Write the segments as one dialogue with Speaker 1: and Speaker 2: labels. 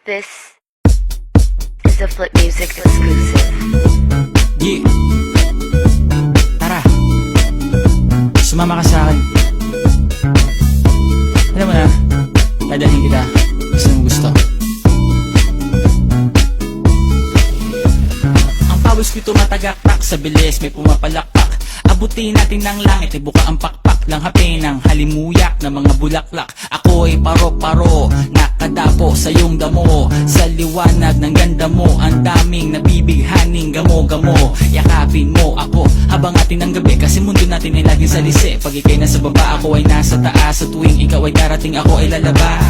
Speaker 1: This is a Flip Music exclusive.
Speaker 2: Yeah. Tara, sumama ka sa akin. Alam mo na, dadalhin kita. Gusto mong gusto. Ang pawis ko'y tumatagaktak, sa bilis may pumapalakpak. Abutin natin ng langit, ibuka ang pakpak lang hapin ng halimuyak na mga bulaklak. Ako'y paro-paro, nakadapo sa iyong damo. Sa liwanag ng ganda mo, ang daming nabibighaning gamo-gamo. Yakapin mo ako habang atin ang gabi, kasi mundo natin ay laging salisi. Pag ikay nasa baba, ako ay nasa taas. Sa tuwing ikaw ay darating, ako ay lalabas.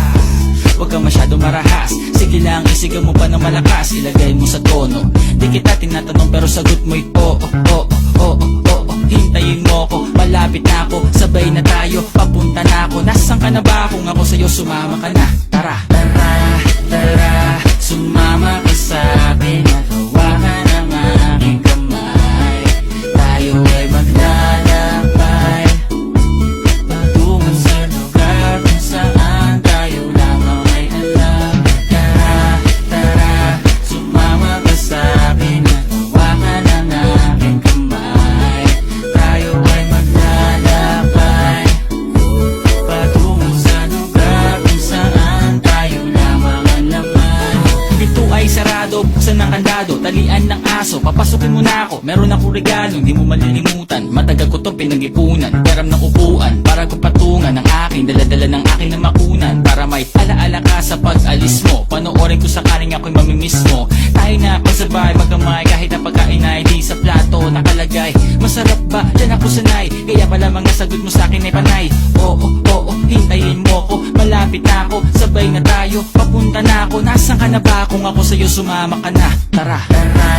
Speaker 2: Huwag kang masyado marahas, sige lang isigaw mo pa ng malakas. Ilagay mo sa tono, di kita tinatanong pero sagot mo'y oo, oo, oo, oo. Hintayin mo ko, malapit na ako, sabay na tayo, papunta na ako. Nasaan ka na ba? Kung ako sa'yo, sumama ka na. Tara, tara, tara, sumama ka sa'kin at hawakan ang aking kamay. Tayo ay maglalakbay patungo sa lugar kung saan tayo lamang ay alam. Tara, tara, sumama ka sa'kin at hawakan ang aking kamay. Tayo ay maglalakbay patungo sa lugar kung saan tayo lamang ang laman. Ito ay sarado, buksan ng kandado, talian ng aso, papasukin mo na ako. Meron akong regalo, hindi mo malilimutan. Matagal ko itong pinag-ipunan, peram ng upuan para ko patungan ng aking daladala ng aking na makunan. Para may alaala ka sa pag-alis mo, panoorin ko sakaling ako'y mamimiss mo. Tayo na pasabay, magkamay, kahit ang pagkain ay di sa plato nakalagay. Masarap ba? Diyan ako sanay, kaya pala mga sagot mo sa akin ay panay. Oo, oo, hintayin mo ko, malapit na ako, sabay na tayo, papunta na ako. Nasaan ka na ba? Kung ako sa'yo, sumama ka na. Tara, tara,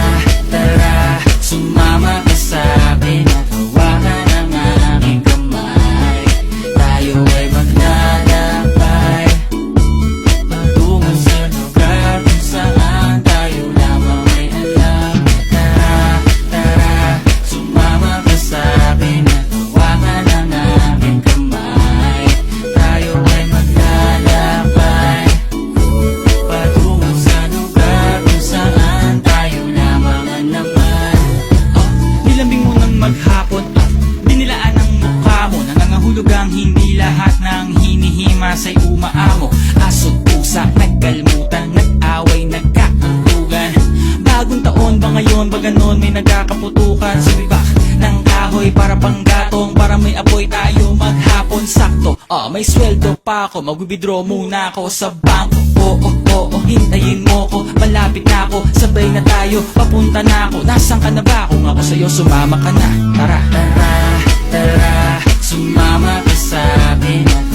Speaker 2: tara, sumama ka sa'kin at hawakan ang aking kamay. Tayo ay maglalakbay patungo sa lugar kung saan tayo lamang ay alam. Tara, tara, sumama ka sa'kin at hawakan ang aking kamay. Tayo ay maglalakbay patungo sa lugar kung saan tayo lamang ang laman. Nilambing mo ng maghapon, dinilaan ang mukha mo. Nangangahulog ang hindi lahat ng hinihima sa'y umaamo. Aso't pusa, nagkalmutan, nag-away, nagkakulugan. Bagong taon ba ngayon, ba ganon may nagkakaputukan? Sumibak ng kahoy para panggatong, para may apoy tayo maghapon sakto. May sweldo pa ako, mag-withdraw muna ako sa bangko. Oo, oo, hintayin mo ko, malapit na ako, sabay na tayo, papunta na ako. Nasaan ka na ba? Kung ako sa'yo, sumama ka na. Tara, tara, tara, sumama ka sa'kin at